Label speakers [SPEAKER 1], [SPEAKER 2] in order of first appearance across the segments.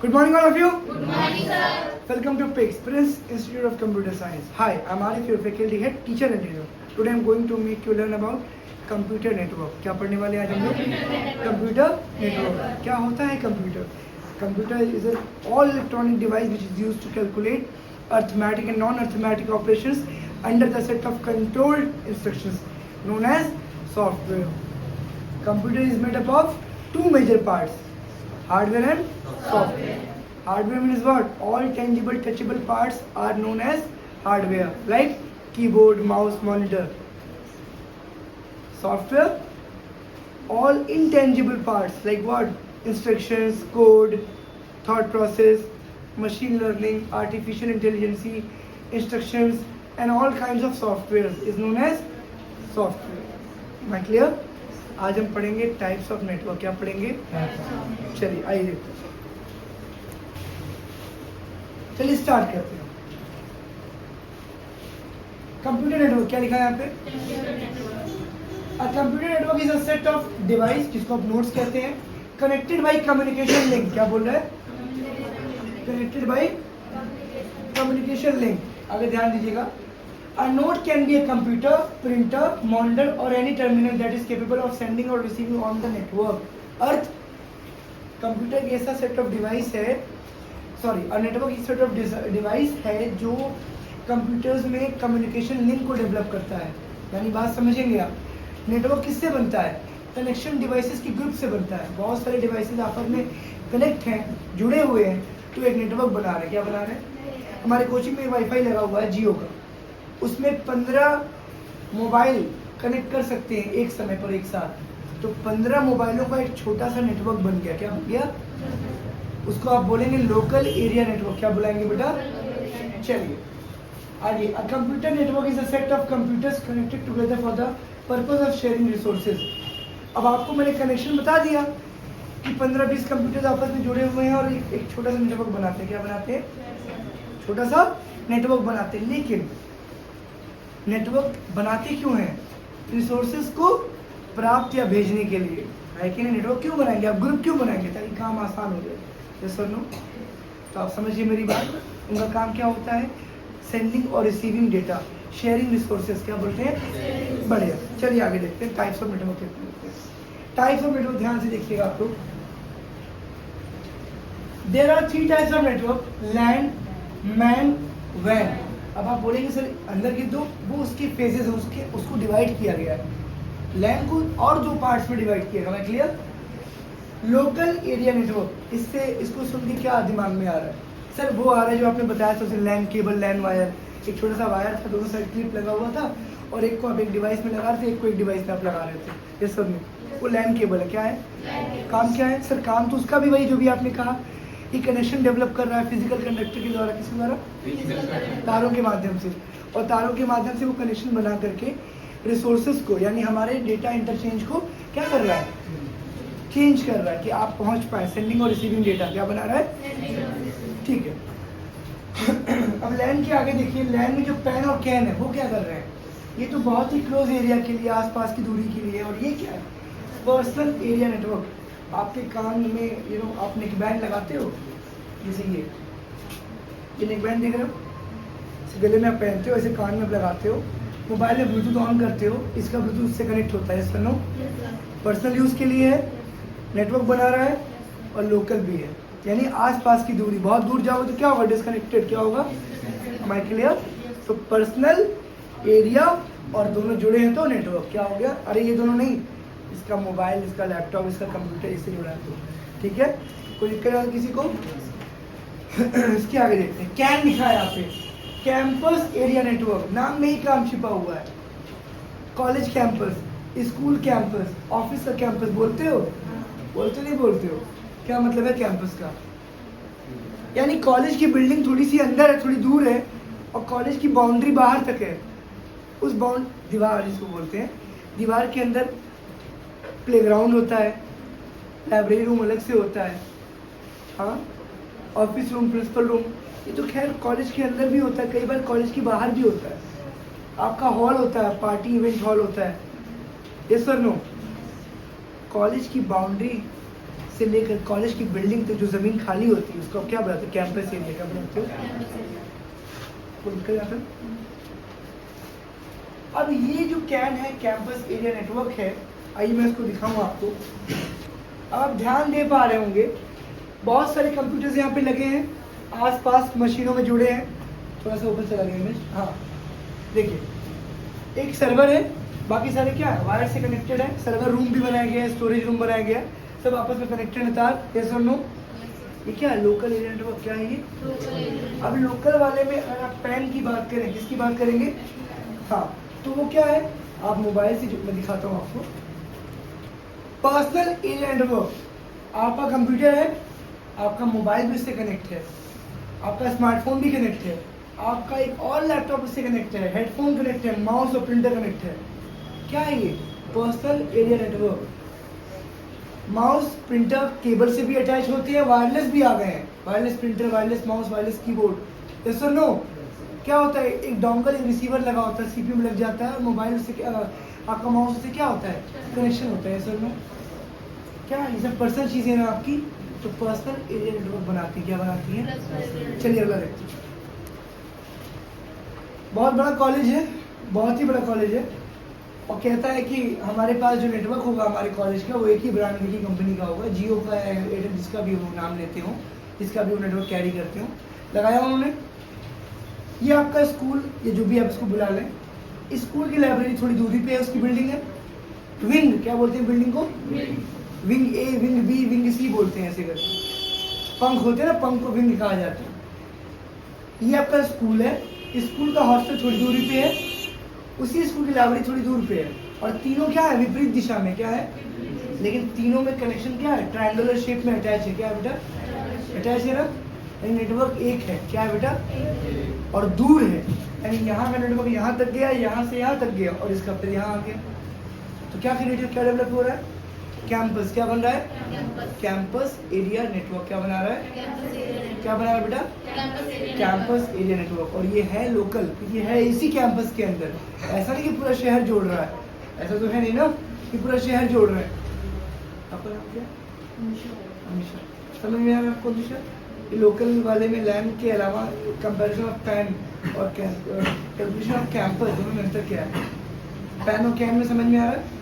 [SPEAKER 1] Good morning, all of you.
[SPEAKER 2] Good morning, sir.
[SPEAKER 1] Welcome to PICS, Prince Institute of Computer Science. Hi, I'm Arif, your faculty head, teacher and trainer. Today I'm going to make you learn about computer network. क्या पढ़ने वाले आज हम लोग? Computer network. क्या होता है computer? Computer is an all electronic device which is used to calculate arithmetic and non-arithmetic operations under the set of controlled instructions known as software. Computer is made up of two major parts, hardware and software. Hardware means what? All tangible, touchable parts are known as hardware, like keyboard, mouse, monitor. Software, all intangible parts like what? Instructions, code, thought process, machine learning, artificial intelligence, instructions, and all kinds of software is known as software. Am I clear? आज हम पढ़ेंगे types of network. क्या पढ़ेंगे? चलिए आइए देखते हैं. चलिए स्टार्ट करते हैं. कंप्यूटर नेटवर्क क्या लिखा है यहाँ पे? A computer network is a set of device जिसको आप नोड्स कहते हैं, connected by communication link. क्या बोल रहा है? Connected by communication link. आगे ध्यान दीजिएगा. A node can be a computer, printer, monitor or any terminal that is capable of sending or receiving on the network. Earth computer एक ऐसा set of device है, नेटवर्क एक set of device है जो computers में communication link को develop करता है. यानी बात समझेंगे आप. नेटवर्क किससे बनता है? कनेक्शन डिवाइसेस के ग्रुप से बनता है. बहुत सारे डिवाइसेस आपस में कनेक्ट हैं, जुड़े हुए हैं, तो एक नेटवर्क बना रहे हैं. क्या बना रहे हैं? हमारे कोचिंग में वाईफाई लगा हुआ है जियो का. उसमें 15 मोबाइल कनेक्ट कर सकते हैं एक समय पर एक साथ. तो 15 मोबाइलों का एक छोटा सा नेटवर्क बन गया. क्या बन गया? उसको आप बोलेंगे लोकल एरिया नेटवर्क. क्या बुलाएंगे बेटा? चलिए आगे. A computer network is a set of computers connected together for the purpose of sharing resources. अब आपको मैंने कनेक्शन बता दिया कि 15-20 कंप्यूटर्स आपस में जुड़े हुए हैं और एक छोटा सा नेटवर्क बनाते हैं. क्या बनाते हैं? छोटा सा नेटवर्क बनाते हैं. लेकिन नेटवर्क बनाते क्यों हैं? रिसोर्सेज को प्राप्त या भेजने के लिए है कि नहीं. नेटवर्क क्यों बनाएंगे आप? ग्रुप क्यों बनाएंगे? ताकि काम आसान हो जाए. यस और नो? तो आप समझिए मेरी बात. उनका काम क्या होता है? सेंडिंग और रिसीविंग डेटा, शेयरिंग रिसोर्सेज. क्या बोलते हैं? बढ़िया. चलिए आगे देखते हैं टाइप्स ऑफ नेटवर्क क्या होते हैं. टाइप्स ऑफ नेटवर्क ध्यान से देखिएगा आप लोग. There are 3 types of network, LAN, MAN, वैन. अब आप बोलेंगे सर अंदर की दो, वो उसके फेजेस है, उसको डिवाइड किया गया है. लैन को और 2 पार्ट्स में डिवाइड किया गया. क्लियर? Local area network. इससे इसको सुन के क्या दिमाग में आ रहा है? सर वो आ रहा है जो आपने बताया था, लैन केबल, लैन वायर. एक छोटा सा वायर था, दोनों साइड क्लिप लगा हुआ था और एक को आप एक डिवाइस में लगा रहे थे, एक को एक डिवाइस में आप लगा रहे थे. ये सब में वो लैन केबल है. क्या है? काम क्या है? सर काम तो उसका भी वही जो भी आपने कहा, ये कनेक्शन डेवलप कर रहा है फिजिकल कंडक्टर के द्वारा. किसके द्वारा? तारों के माध्यम से. और तारों के माध्यम से वो कनेक्शन बना करके रिसोर्सेज को, यानी हमारे डेटा इंटरचेंज को क्या कर रहा है? चेंज कर रहा है कि आप पहुंच पाए. सेंडिंग और रिसीविंग डेटा क्या बना रहा है? ठीक है. अब लैन के आगे देखिए. लैन में जो पैन और कैन है वो क्या कर रहे हैं? ये तो बहुत ही क्लोज एरिया के लिए, आसपास की दूरी के लिए. और ये क्या है? Personal area network. आपके कान में आप नेक बैंड लगाते हो, जैसे ये नेक बैंड देख रहे हो, इसे गले में आप पहनते हो, ऐसे कान में आप लगाते हो. मोबाइल में ब्लूटूथ ऑन करते हो, इसका ब्लूटूथ से कनेक्ट होता है. सुनो, पर्सनल यूज़ के लिए है, नेटवर्क बना रहा है और लोकल भी है. यानी आसपास की दूरी. बहुत दूर जाओगे तो क्या होगा? डिस्कनेक्टेड. क्या होगा? Am I clear? तो पर्सनल एरिया और दोनों जुड़े हैं तो नेटवर्क. क्या हो गया? अरे ये दोनों नहीं, इसका मोबाइल, इसका लैपटॉप, इसका कंप्यूटर, इससे जुड़ा है तो ठीक है. कोई दिक्कत है किसी को? इसके आगे देखते हैं. कैन लिखा है यहाँ पे. Campus area network. नाम में ही काम छिपा हुआ है. College campus, school campus, office का कैंपस. बोलते हो? बोलते नहीं बोलते हो? क्या मतलब है कैंपस का? यानी कॉलेज की बिल्डिंग थोड़ी सी अंदर है, थोड़ी दूर है, और कॉलेज की बाउंड्री बाहर तक है. उस दीवार जिसको बोलते हैं, दीवार के अंदर प्लेग्राउंड होता है, लाइब्रेरी रूम अलग से होता है, हाँ, ऑफिस रूम, प्रिंसिपल रूम. ये तो खैर कॉलेज के अंदर भी होता है, कई बार कॉलेज के बाहर भी होता है. आपका हॉल होता है, पार्टी इवेंट हॉल होता है. Yes sir no? कॉलेज की बाउंड्री से लेकर कॉलेज की बिल्डिंग तक जो ज़मीन खाली होती है उसको आप क्या बनाते हो? कैंपस एरिया क्या बनाते हो? कोई दिक्कत यहाँ पर? अब ये जो कैन है कैंपस एरिया नेटवर्क है, आइए मैं इसको दिखाऊँ आपको। अब आप ध्यान दे पा रहे होंगे बहुत सारे कंप्यूटर्स यहाँ पे लगे हैं, आसपास मशीनों में जुड़े हैं। थोड़ा सा ऊपर चला गया इमेज, हाँ देखिए एक सर्वर है, बाकी सारे क्या है वायर से कनेक्टेड है। सर्वर रूम भी बनाया गया है, स्टोरेज रूम बनाया गया है, सब आपस में कनेक्टेड है तार। यस और नो? ये क्या है? Local area network. क्या है ये? अब लोकल वाले में अगर आप पैन की बात करें, किसकी बात करेंगे? हाँ, तो वो क्या है? आप मोबाइल से मैं दिखाता हूँ आपको। पर्सनल एरिया नेटवर्क, आपका कंप्यूटर है, आपका मोबाइल भी उससे कनेक्ट है, आपका स्मार्टफोन भी कनेक्ट है, आपका एक और लैपटॉप उससे कनेक्ट है, हेडफोन कनेक्ट है, माउस और प्रिंटर कनेक्ट है। क्या है ये? Personal area network. Mouse printer cable से भी अटैच होते हैं, वायरलेस भी आ गए हैं, wireless printer, wireless mouse, wireless keyboard. Yes और नो? क्या होता है? एक डोंगल, एक रिसीवर लगा होता है, सीपीयू में लग जाता है, और मोबाइल से आपका माउस से क्या होता है? कनेक्शन होता है। यस और नो? क्या ये सब पर्सनल चीज़ें हैं आपकी, तो पर्सनल एरिया नेटवर्क बनाती है। क्या बनाती है? चलिए अगला देखते हैं। बहुत बड़ा कॉलेज है, बहुत ही बड़ा कॉलेज है, और कहता है कि हमारे पास जो नेटवर्क होगा हमारे कॉलेज का वो एक ही ब्रांड की कंपनी का होगा, जियो का है, एयरटेल, जिसका भी वो नाम लेते हो, जिसका भी वो नेटवर्क कैरी करते हो, लगाया उन्होंने। ये आपका स्कूल, ये जो भी आप इसको बुला लें, स्कूल की लाइब्रेरी थोड़ी दूरी पे है, उसकी बिल्डिंग है। विंग, क्या बोलते हैं बिल्डिंग को? विंग ए, विंग बी, विंग सी बोलते हैं ऐसे करके। पंख होते हैं ना, पंख को विंग कहा जाता है। ये आपका स्कूल है, स्कूल का हॉस्टल थोड़ी दूरी पे है, उसी स्कूल की लाइब्रेरी थोड़ी दूर पे है, और तीनों क्या है? विपरीत दिशा में। क्या है? लेकिन तीनों में कनेक्शन क्या है? ट्रायंगुलर शेप में अटैच है। क्या है बेटा? अटैच है ना, यानी नेटवर्क एक है। क्या है बेटा? और दूर है, यानी यहाँ का नेटवर्क यहाँ तक गया, यहाँ से यहाँ तक गया, और इसका फिर यहाँ आ गया। तो क्या क्रिएटिव, क्या डेवलप हो रहा है? कैंपस। क्या बन रहा है? Campus area network. क्या बना रहा है? क्या बना रहा है बेटा? Campus area network. और ये है लोकल, ये है इसी कैंपस के अंदर। ऐसा नहीं कि पूरा शहर जोड़ रहा है, ऐसा तो है नहीं ना कि पूरा शहर जोड़ रहा है। आपका नाम क्या? अमीशा। समझ में आया आपको अमीशा? ये लोकल वाले में लैन के अलावा कंपैरिजन ऑफ पैन और कंपैरिजन ऑफ कैंपस दोनों में अंतर क्या है? पैन और कैन में समझ में आ रहा है?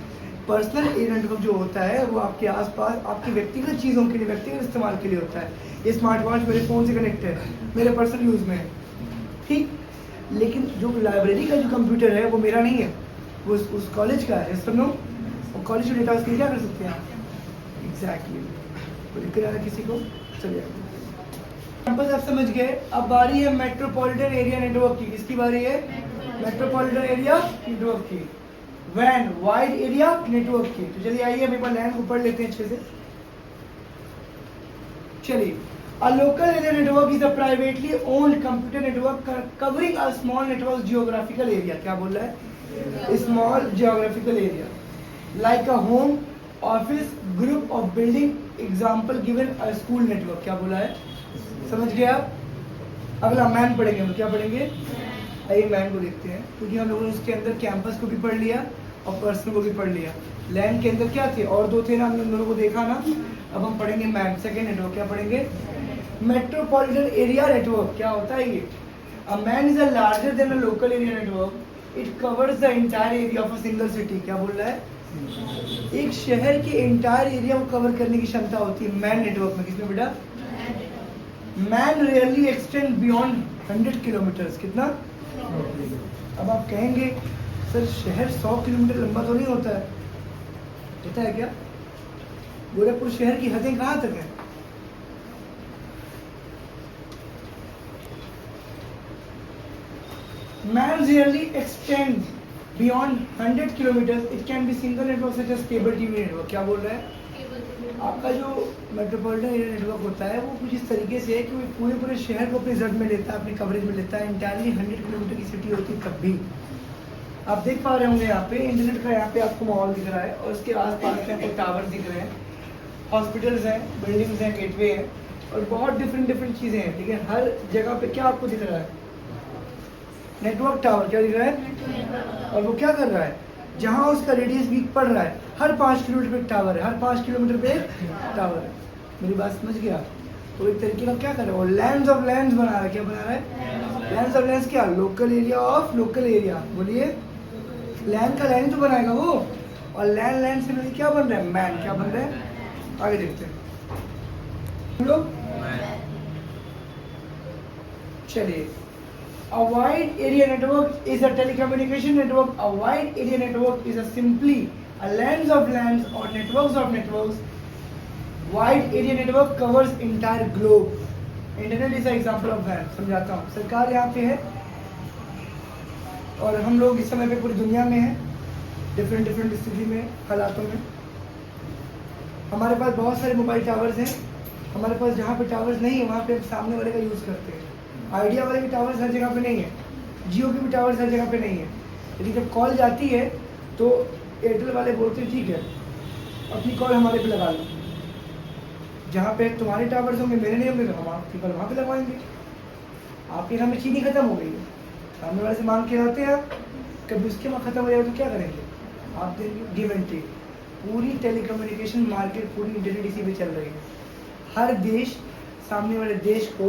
[SPEAKER 1] पर्सनल एरिया नेटवर्क जो होता है वो आपके आसपास आपकी व्यक्तिगत चीज़ों के लिए, व्यक्तिगत इस्तेमाल के लिए होता है। ये स्मार्ट वॉच मेरे फ़ोन से कनेक्ट है, मेरे पर्सनल यूज़ में है, ठीक। लेकिन जो लाइब्रेरी का जो कंप्यूटर है वो मेरा नहीं है, वो उस कॉलेज का है। सुनो, और कॉलेज के डेटा उसके क्या कर सकते हैं आप? एग्जैक्टली। तो दिक्कत आ रहा है किसी को? चलिए, कैंपस आप समझ गए। अब बारी है मेट्रोपॉलिटन एरिया नेटवर्क की। किसकी बारी है? मेट्रोपॉलिटन एरिया नेटवर्क की। वैन, वाइड एरिया नेटवर्क की। तो चलिए आइए हम एक बार लैन को पढ़ लेते हैं अच्छे से। चलिए, a local area network is a privately owned computer network covering a small network geographical area. क्या बोल रहा है? Small geographical area like a home, office, group of building. Example given a school network. क्या बोला है? समझ गए आप? अगला मैन पढ़ेंगे हम। क्या पढ़ेंगे? आइए मैन को देखते हैं, क्योंकि हम लोगों ने उसके अंदर कैंपस को भी पढ़ लिया और पर्सनल को भी पढ़ लिया। लैन के अंदर क्या थे? और दो थे ना, हमने उन दोनों को देखा ना। अब हम पढ़ेंगे मैन, सेकेंड नेटवर्क। क्या पढ़ेंगे? Metropolitan area network. क्या होता है ये? A man is a larger than a local area network. It covers the entire area of a single city. क्या बोल रहा है? एक शहर के एंटायर एरिया को कवर करने की क्षमता होती है मैन नेटवर्क में। किसमें बेटा? Man rarely extend beyond 100 kilometres. कितना? अब आप कहेंगे सर शहर 100 किलोमीटर लंबा तो नहीं होता है, होता है क्या? गोरखपुर शहर की हदें कहाँ तक है? Man rarely extends beyond 100 kilometers. It can be single network such as cable TV network. क्या बोल रहा है? आपका जो मेट्रोपॉलिटन एरिया नेटवर्क होता है वो कुछ इस तरीके से है कि वो पूरे शहर को अपने जद में लेता है, अपनी कवरेज में लेता है। इंटायरली 100 किलोमीटर की सिटी होती है तब भी। आप देख पा रहे होंगे यहाँ पे इंटरनेट का, यहाँ पे आपको माहौल दिख रहा है, और उसके आस-पास में आपको टावर दिख रहे हैं, हॉस्पिटल्स हैं, बिल्डिंग्स हैं, गेटवे हैं, और बहुत डिफरेंट चीज़ें हैं। ठीक है, हर जगह पे क्या आपको दिख रहा है? Network tower. क्या दिख रहा है? और वो क्या कर रहा है? जहाँ उसका रेडियस वीक पड़ रहा है, हर 5 किलोमीटर पे एक टावर है, हर 5 किलोमीटर पे एक टावर है। मेरी बात समझ गया? तो एक तरीके का क्या कर रहा है वो, लैंड्स ऑफ लैंड्स बना रहा है। क्या बना रहा है? लैंड्स ऑफ लैंड्स क्या? Local area of local area. बोलिए, लैंड का लैंड तो बनाएगा वो, और लैंड लैंड से मिलकर क्या बन रहा है? मैन। क्या बन रहा है? आगे देखते हैं हम लोग। चलिए, a wide area network is a telecommunication network. A wide area network is a simply a lands of lands or networks of networks. Wide area network covers entire globe. Internet is example of that. समझाता हूँ। सरकार यहाँ पे है और हम लोग इस समय पे पूरी दुनिया में हैं, डिफरेंट डिफरेंट स्थिति में, हालातों में। हमारे पास बहुत सारे मोबाइल टावर्स हैं। हमारे पास जहाँ पे टावर्स नहीं है वहाँ पे हम सामने वाले का यूज़ करते हैं। आइडिया वाले के टावर्स हर जगह पे नहीं है, जियो के भी टावर्स हर जगह पे नहीं है। लेकिन जब कॉल जाती है तो एयरटेल वाले बोलते हैं ठीक है अपनी कॉल हमारे पे लगा लो, जहाँ पे तुम्हारे टावर्स होंगे मेरे नहीं होंगे तो हम आपकी कॉल वहाँ पे लगवाएंगे। आपके घर में चीनी खत्म हो गई है, सामने वाले से मांग के आते हैं, कभी उसके वहाँ खत्म हो जाए तो क्या करेंगे? आप देंगे। Give and take. पूरी टेलीकम्युनिकेशन मार्केट, पूरी इंटरनेट इसी पे चल रही है। हर देश सामने वाले देश को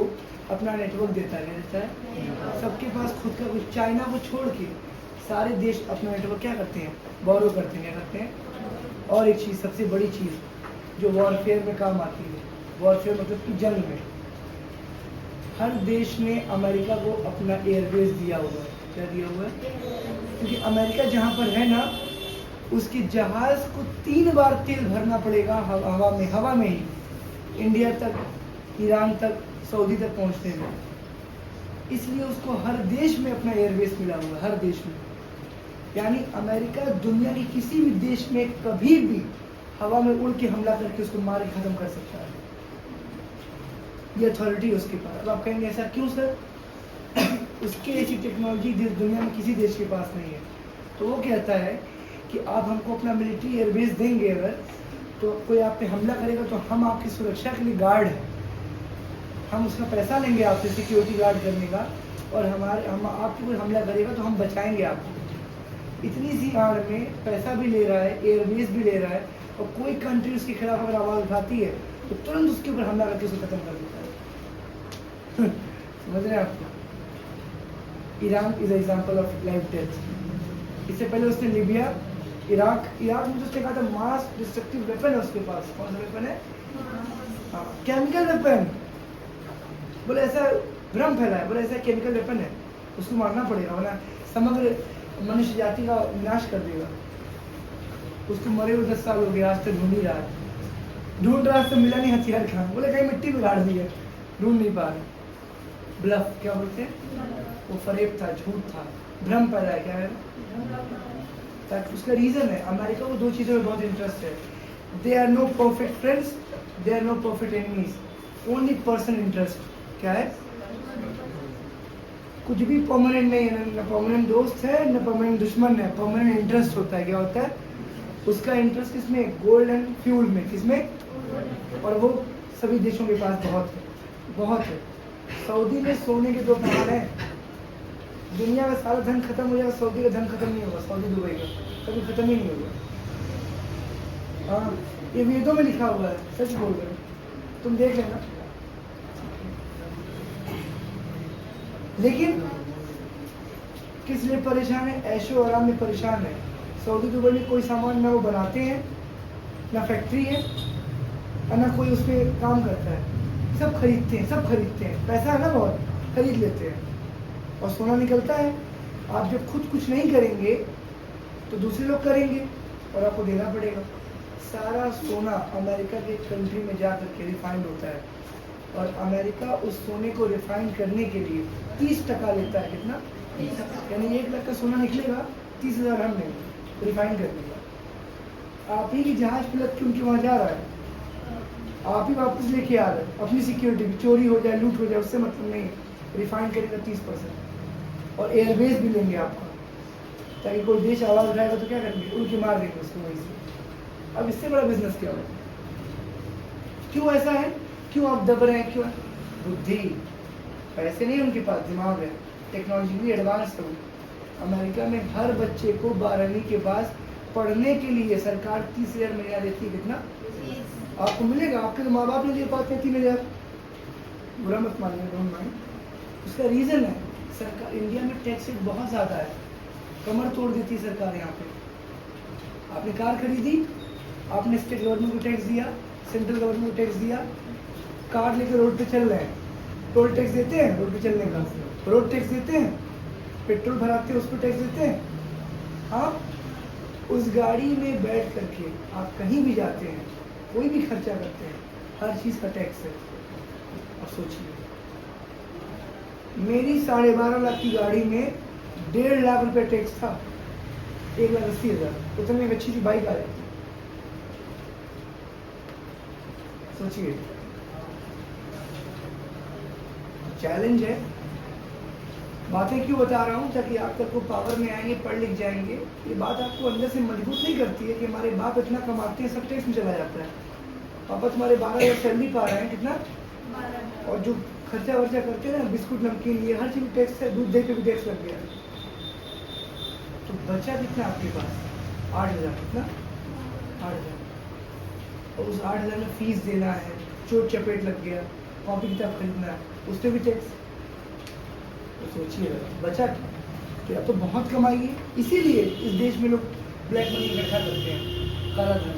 [SPEAKER 1] अपना नेटवर्क देता है। सबके पास खुद का कुछ, चाइना को छोड़ के सारे देश अपना नेटवर्क क्या करते हैं? बोरो करते हैं। क्या करते हैं? और एक चीज़, सबसे बड़ी चीज़ जो वॉरफेयर में काम आती है, वॉरफेयर मतलब कि जंग में, हर देश ने अमेरिका को अपना एयरबेस दिया हुआ है। क्या दिया हुआ है? क्योंकि अमेरिका जहाँ पर है ना, उसके जहाज़ को 3 बार तेल भरना पड़ेगा हवा में ही, इंडिया तक, ईरान तक, सऊदी तक पहुंचने में। इसलिए उसको हर देश में अपना एयरबेस मिला हुआ है, हर देश में। यानी अमेरिका दुनिया के किसी भी देश में कभी भी हवा में उड़ के हमला करके उसको मार के खत्म कर सकता है। ये अथॉरिटी है उसके पास। अब आप कहेंगे ऐसा क्यों सर? उसके ऐसी टेक्नोलॉजी दुनिया में किसी देश के पास नहीं है। तो वो कहता है कि आप हमको अपना मिलिट्री एयरबेस देंगे अगर, तो कोई आप पे हमला करेगा तो हम आपकी सुरक्षा के लिए गार्ड हैं, हम उसका पैसा लेंगे आपसे सिक्योरिटी गार्ड करने का, और हम आपको कोई हमला करेगा तो हम बचाएंगे आपको। इतनी सी आड़ में पैसा भी ले रहा है, एयरबेस भी ले रहा है, और कोई कंट्री उसके खिलाफ अगर आवाज़ उठाती है तो तुरंत उसके ऊपर हमला करके उसे खत्म कर देता है। समझ रहे हैं आपको? Iran is example of life death. इससे पहले उसने लिबिया, इराक में तो उसने कहा था मास डिस्ट्रक्टिव वेपन है उसके पास। कौन सा वेपन है? हाँ, केमिकल वेपन। बोले ऐसा भ्रम फैला है, बोले ऐसा केमिकल वेपन है, उसको मारना पड़ेगा वरना समग्र मनुष्य जाति का विनाश कर देगा। उसको मरे हुए 10 साल हो गए, आज तक ढूंढ रहा तो मिला नहीं हथियार खान। बोले कहीं मिट्टी में गाड़ दी है, ढूंढ नहीं पा रहे। ब्लफ क्या बोलते हैं? वो फरेब था, झूठ था, भ्रम पैदा है। क्या है? ताकि उसका रीजन है, अमेरिका को 2 चीज़ों में बहुत इंटरेस्ट है। They are no perfect friends, they are no perfect enemies, only person interest. क्या है? कुछ भी परमानेंट नहीं है, न परमानेंट दोस्त है न परमानेंट दुश्मन है, परमानेंट इंटरेस्ट होता है। क्या होता है उसका इंटरेस्ट? किसमें? गोल्ड एंड फ्यूल में। किसमें? और वो सभी देशों के पास बहुत है। सऊदी में सोने के 2 पहाड़ हैं। दुनिया का सारा धन खत्म हो जाएगा, सऊदी का धन खत्म नहीं होगा, सऊदी दुबई का कभी खत्म ही नहीं होगा। हाँ, ये वेदों में लिखा हुआ है, सच बोल रहे हो, तुम देख लेना। लेकिन किस लिए परेशान है? ऐशो आराम में परेशान है। सऊदी दुबई में कोई सामान ना वो बनाते हैं, ना फैक्ट्री है, और ना कोई उस पर काम करता है। सब खरीदते हैं, पैसा है ना बहुत, खरीद लेते हैं और सोना निकलता है। आप जब खुद कुछ नहीं करेंगे तो दूसरे लोग करेंगे और आपको देना पड़ेगा। सारा सोना अमेरिका के कंट्री में जा करके रिफाइंड होता है, और अमेरिका उस सोने को रिफाइंड करने के लिए 30% लेता है। कितना? यानी 1 लाख का सोना निकलेगा, 30,000 हम लेंगे रिफाइंड करने का। आप ही की जहाज पलट के उनके वहाँ जा रहा है, आप ही वापस लेके आ रहे हैं। अपनी सिक्योरिटी भी चोरी हो जाए, लूट हो जाए, उससे मतलब नहीं। रिफाइंड करेगा 30%, और एयरबेस भी लेंगे आपका, ताकि कोई देश आवाज़ उठाएगा तो क्या करेंगे? उनके मार देंगे उसको वहीं से। अब इससे बड़ा बिजनेस क्या होगा? क्यों ऐसा है? क्यों आप दब रहे हैं? क्यों? बुद्धि, पैसे नहीं उनके पास, दिमाग है, टेक्नोलॉजी भी एडवांस है। अमेरिका में हर बच्चे को 12वीं के बाद पढ़ने के लिए सरकार 30,000 महीना देती है। कितना? आपको मिलेगा, आपके तो माँ बाप नहीं दे पाते 3,000, बुरा मत मानिए, डोंट माइंड। उसका रीज़न है सरकार, इंडिया में टैक्स रेट बहुत ज़्यादा है, कमर तोड़ देती है सरकार यहाँ पे। आपने कार खरीदी, आपने स्टेट गवर्नमेंट को टैक्स दिया, सेंट्रल गवर्नमेंट को टैक्स दिया, कार लेकर रोड पे चल रहे हैं, टोल टैक्स देते हैं रोड पे चलने का, रोड टैक्स देते हैं, पेट्रोल भराते हैं उस पर टैक्स देते हैं। आप उस गाड़ी में बैठ करके आप कहीं भी जाते हैं, कोई भी खर्चा करते हैं, हर चीज़ का टैक्स है। अब सोचिए, मेरी 12.5 लाख की गाड़ी में 1.5 लाख रुपए टैक्स था, 1,80,000, उतने में एक अच्छी सी बाइक आ जाती। सोचिए, चैलेंज है। बातें क्यों बता रहा हूँ, ताकि आप तक को पावर में आएंगे, पढ़ लिख जाएंगे। ये बात आपको अंदर से मजबूत नहीं करती है कि हमारे बाप इतना कमाते हैं, सब टैक्स में चला जाता है। पापा तुम्हारे 12,000 सैलरी पा रहे हैं, कितना, और जो खर्चा वर्चा करते हैं ना, बिस्कुट नमकीन, ये हर चीज़ टैक्स है, दूध दही पे भी टैक्स लग गया। तो बचा कितना आपके पास, 8,000, कितना, 8,000, और उस 8,000 में फीस देना है, चोट चपेट लग गया, कॉपी किताब खरीदना है, उस पर भी टैक्स। तो सोचिएगा बचा क्या, कि अब तो बहुत कमाई है, इसीलिए इस देश में लोग ब्लैक मनी इकट्ठा करते हैं, काला धन।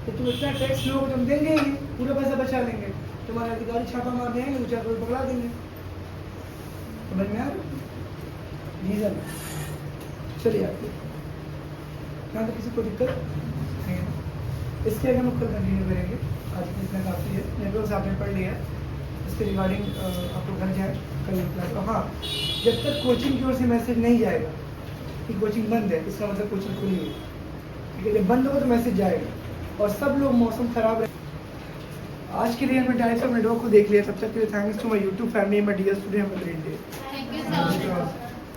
[SPEAKER 1] तो तुम इतना टैक्स लोगे, तुम देंगे ही, पूरा पैसा बचा लेंगे, तुम्हारे अधिकारी छापा मार देंगे, 2-4 करोड़ पकड़ा देंगे। समझ में आ रहा रीजन। चलिए आपको यहाँ तो किसी को दिक्कत नहीं है, इसके आगे हम कल कंटिन्यू करेंगे। आज की इतना काफ़ी है, नेटवर्क आपने पढ़ लिया, इसके रिगार्डिंग आपको घर जाए कल क्लास। हाँ, जब तक कोचिंग की ओर से मैसेज नहीं जाएगा कि कोचिंग बंद है, इसका मतलब कोचिंग खुली है, ठीक है। जब बंद होगा तो मैसेज जाएगा, और सब लोग, मौसम खराब रहे। आज के लिए हमने टाइप्स ऑफ नेटवर्क को देख लिया। तब तक के लिए thanks to my YouTube family, my dear student, have a great day.
[SPEAKER 2] Thank you so much.